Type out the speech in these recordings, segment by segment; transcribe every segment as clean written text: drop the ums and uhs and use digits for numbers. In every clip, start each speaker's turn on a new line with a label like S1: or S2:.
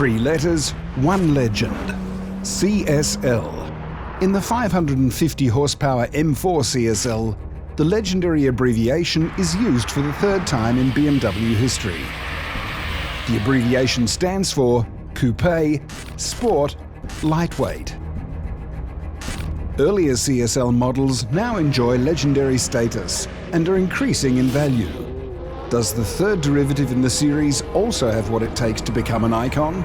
S1: Three letters, one legend. CSL. In the 550 horsepower M4 CSL, the legendary abbreviation is used for the third time in BMW history. The abbreviation stands for Coupe, Sport, Lightweight. Earlier CSL models now enjoy legendary status and are increasing in value. Does the third derivative in the series also have what it takes to become an icon?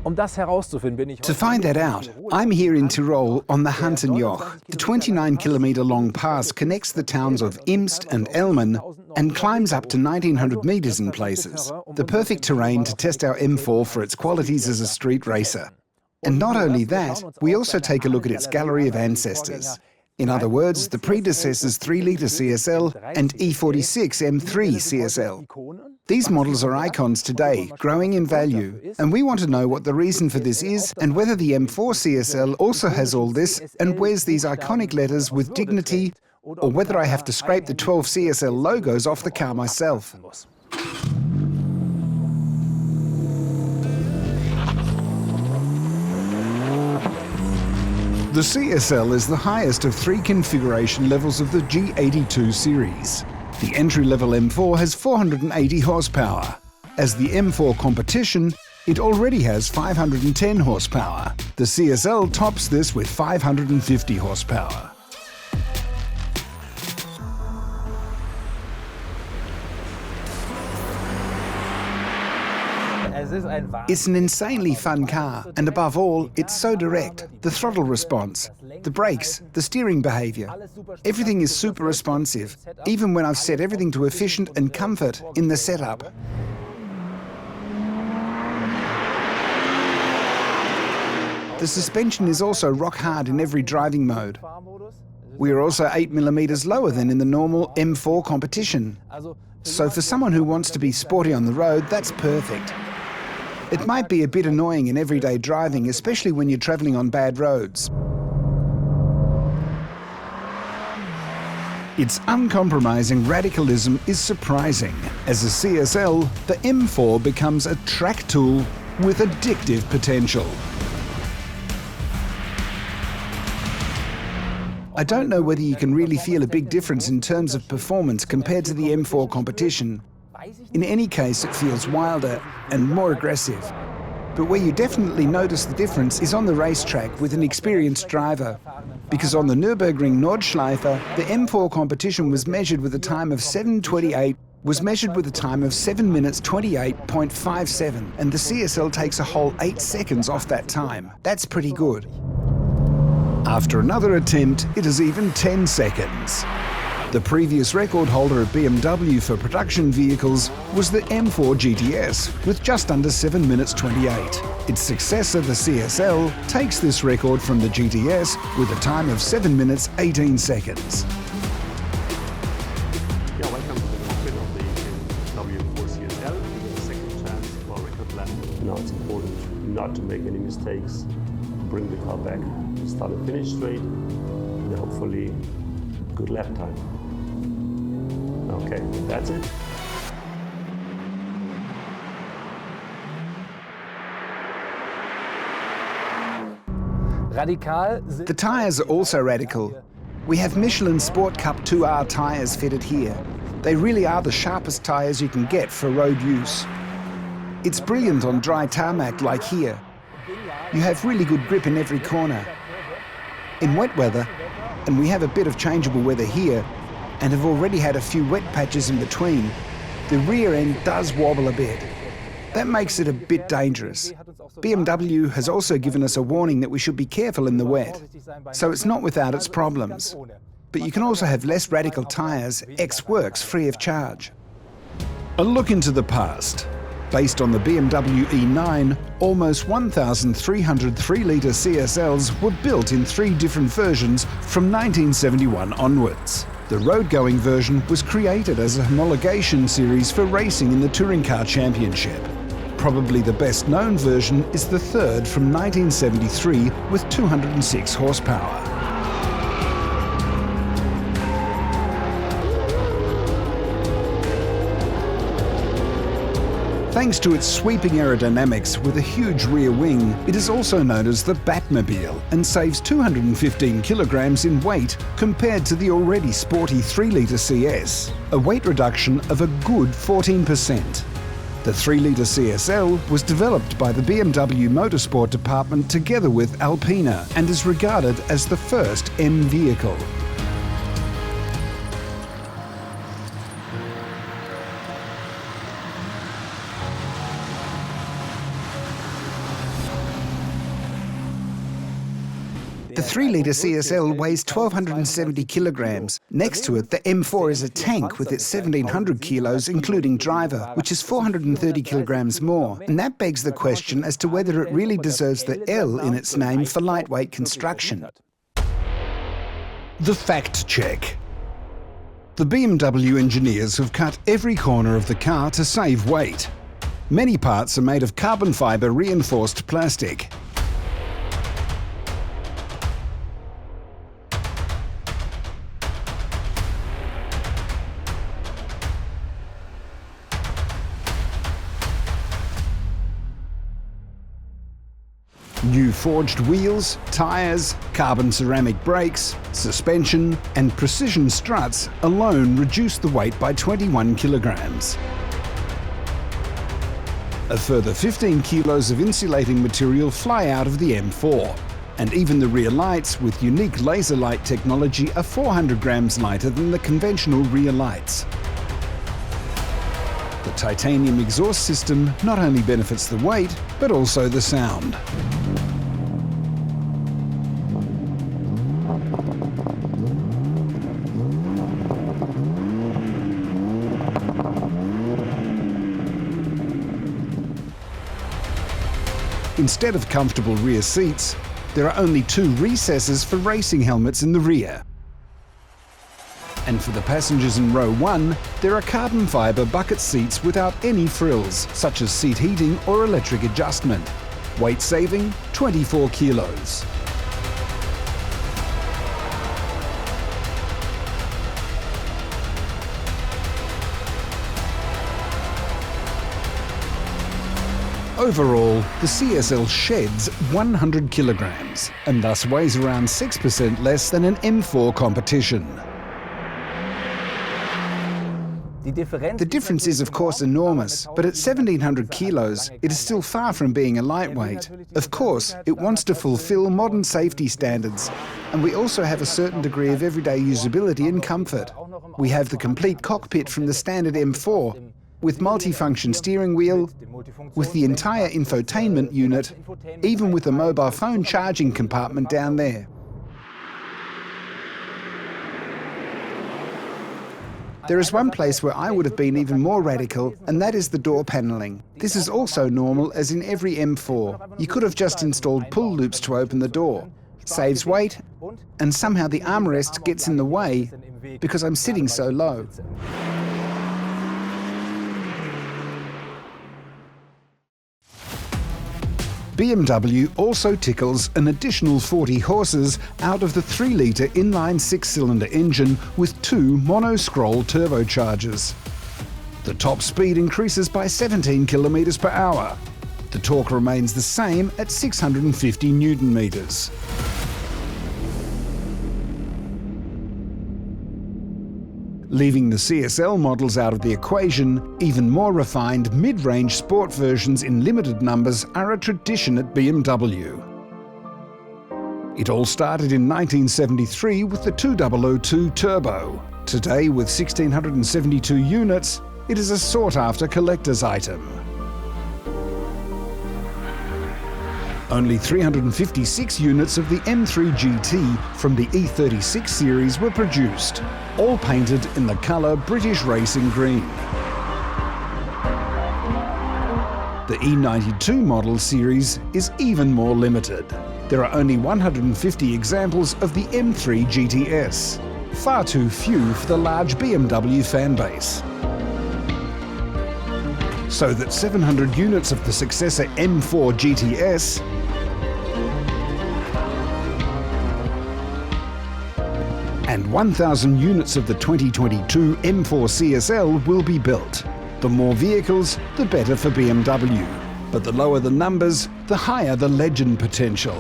S2: To find that out, I'm here in Tyrol on the Huntenjoch. The 29-kilometre-long pass connects the towns of Imst and Elmen and climbs up to 1,900 metres in places. The perfect terrain to test our M4 for its qualities as a street racer. And not only that, we also take a look at its gallery of ancestors. In other words, the predecessors 3-litre CSL and E46 M3 CSL. These models are icons today, growing in value, and we want to know what the reason for this is and whether the M4 CSL also has all this and wears these iconic letters with dignity, or whether I have to scrape the 12 CSL logos off the car myself.
S1: The CSL is the highest of three configuration levels of the G82 series. The entry-level M4 has 480 horsepower. As the M4 competition, it already has 510 horsepower. The CSL tops this with 550 horsepower.
S2: It's an insanely fun car, and above all, it's so direct. The throttle response, the brakes, the steering behaviour. Everything is super responsive, even when I've set everything to efficient and comfort in the setup. The suspension is also rock hard in every driving mode. We are also 8mm lower than in the normal M4 competition. So for someone who wants to be sporty on the road, that's perfect. It might be a bit annoying in everyday driving, especially when you're travelling on bad roads.
S1: Its uncompromising radicalism is surprising. As a CSL, the M4 becomes a track tool with addictive potential. I don't know whether you can really feel a big difference in terms of performance compared to the M4 competition. In any case, it feels wilder and more aggressive. But where you definitely notice the difference is on the racetrack with an experienced driver. Because on the Nürburgring Nordschleife, the M4 competition was measured with a time of 7:28, was measured with a time of 7 minutes 28.57, and the CSL takes a whole 8 seconds off that time. That's pretty good. After another attempt, it is even 10 seconds. The previous record holder at BMW for production vehicles was the M4 GTS, with just under 7 minutes 28. Its successor, the CSL, takes this record from the GTS with a time of 7 minutes 18 seconds.
S3: Yeah, welcome to the cockpit of the BMW M4 CSL. The second chance for a record lap. Now it's important not to make any mistakes, bring the car back, start and finish straight, and hopefully good lap time. Okay, that's it.
S2: The tyres are also radical. We have Michelin Sport Cup 2R tyres fitted here. They really are the sharpest tyres you can get for road use. It's brilliant on dry tarmac like here. You have really good grip in every corner. In wet weather, and we have a bit of changeable weather here, and have already had a few wet patches in between, the rear end does wobble a bit. That makes it a bit dangerous. BMW has also given us a warning that we should be careful in the wet, so it's not without its problems. But you can also have less radical tyres, ex-works free of charge.
S1: A look into the past. Based on the BMW E9, almost 1,300 3-litre CSLs were built in 3 different versions from 1971 onwards. The road-going version was created as a homologation series for racing in the Touring Car Championship. Probably the best-known version is the third from 1973 with 206 horsepower. Thanks to its sweeping aerodynamics with a huge rear wing, it is also known as the Batmobile and saves 215 kilograms in weight compared to the already sporty 3-litre CS, a weight reduction of a good 14%. The 3-litre CSL was developed by the BMW Motorsport department together with Alpina and is regarded as the first M vehicle.
S2: The 3-litre CSL weighs 1,270 kilograms. Next to it, the M4 is a tank with its 1,700 kilos, including driver, which is 430 kilograms more. And that begs the question as to whether it really deserves the L in its name for lightweight construction.
S1: The fact check. The BMW engineers have cut every corner of the car to save weight. Many parts are made of carbon fibre reinforced plastic. New forged wheels, tyres, carbon ceramic brakes, suspension and precision struts alone reduce the weight by 21 kilograms. A further 15 kilos of insulating material fly out of the M4. And even the rear lights with unique laser light technology are 400 grams lighter than the conventional rear lights. The titanium exhaust system not only benefits the weight, but also the sound. Instead of comfortable rear seats, there are only 2 recesses for racing helmets in the rear. And for the passengers in row 1, there are carbon fibre bucket seats without any frills, such as seat heating or electric adjustment. Weight saving, 24 kilos. Overall, the CSL sheds 100 kilograms and thus weighs around 6% less than an M4 competition.
S2: The difference is, of course, enormous, but at 1,700 kilos, it is still far from being a lightweight. Of course, it wants to fulfill modern safety standards, and we also have a certain degree of everyday usability and comfort. We have the complete cockpit from the standard M4, with multifunction steering wheel, with the entire infotainment unit, even with a mobile phone charging compartment down there. There is one place where I would have been even more radical, and that is the door panelling. This is also normal as in every M4. You could have just installed pull loops to open the door. It saves weight, and somehow the armrest gets in the way because I'm sitting so low.
S1: BMW also tickles an additional 40 horses out of the 3-litre inline 6-cylinder engine with 2 mono-scroll turbochargers. The top speed increases by 17 kilometers per hour. The torque remains the same at 650 Newton meters. Leaving the CSL models out of the equation, even more refined mid-range sport versions in limited numbers are a tradition at BMW. It all started in 1973 with the 2002 Turbo. Today, with 1,672 units, it is a sought-after collector's item. Only 356 units of the M3 GT from the E36 series were produced, all painted in the colour British Racing Green. The E92 model series is even more limited. There are only 150 examples of the M3 GTS, far too few for the large BMW fan base. So that 700 units of the successor M4 GTS and 1,000 units of the 2022 M4 CSL will be built. The more vehicles, the better for BMW. But the lower the numbers, the higher the legend potential.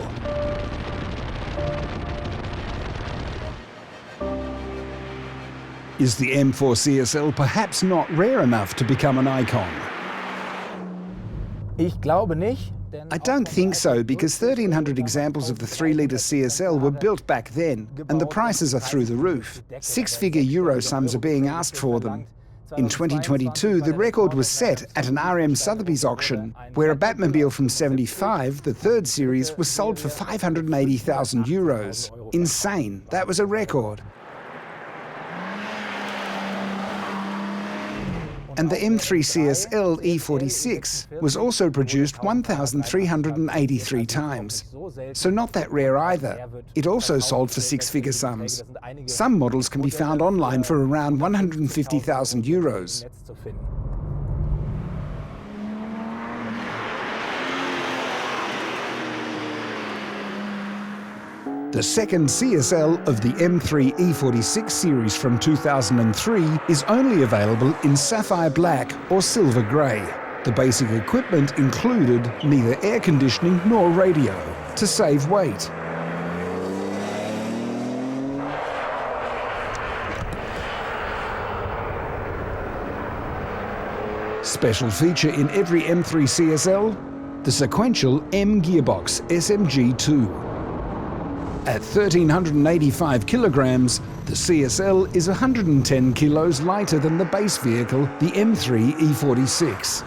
S1: Is the M4 CSL perhaps not rare enough to become an icon? I don't think so, because 1,300 examples of the 3-litre CSL were built back then, and the prices are through the roof. Six-figure euro sums are being asked for them. In 2022, the record was set at an RM Sotheby's auction, where a Batmobile from '75, the 3rd series, was sold for 580,000 euros. Insane, that was a record. And the M3 CSL E46 was also produced 1,383 times. So not that rare either. It also sold for six-figure sums. Some models can be found online for around 150,000 euros. The second CSL of the M3 E46 series from 2003 is only available in sapphire black or silver grey. The basic equipment included neither air conditioning nor radio, to save weight. Special feature in every M3 CSL? The sequential M gearbox SMG2. At 1,385 kilograms, the CSL is 110 kilos lighter than the base vehicle, the M3 E46.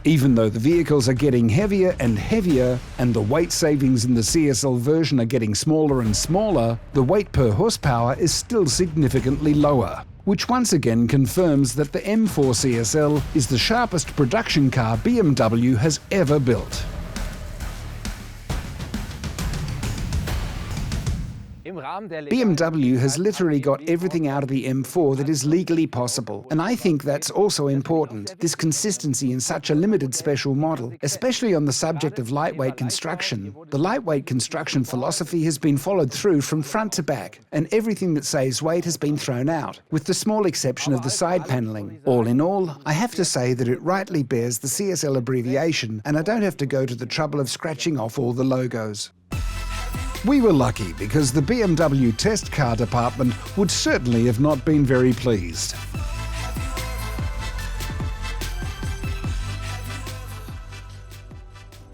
S1: Even though the vehicles are getting heavier and heavier, and the weight savings in the CSL version are getting smaller and smaller, the weight per horsepower is still significantly lower, which once again confirms that the M4 CSL is the sharpest production car BMW has ever built. BMW has literally got everything out of the M4 that is legally possible, and I think that's also important, this consistency in such a limited special model, especially on the subject of lightweight construction. The lightweight construction philosophy has been followed through from front to back, and everything that saves weight has been thrown out, with the small exception of the side panelling. All in all, I have to say that it rightly bears the CSL abbreviation, and I don't have to go to the trouble of scratching off all the logos. We were lucky, because the BMW test car department would certainly have not been very pleased.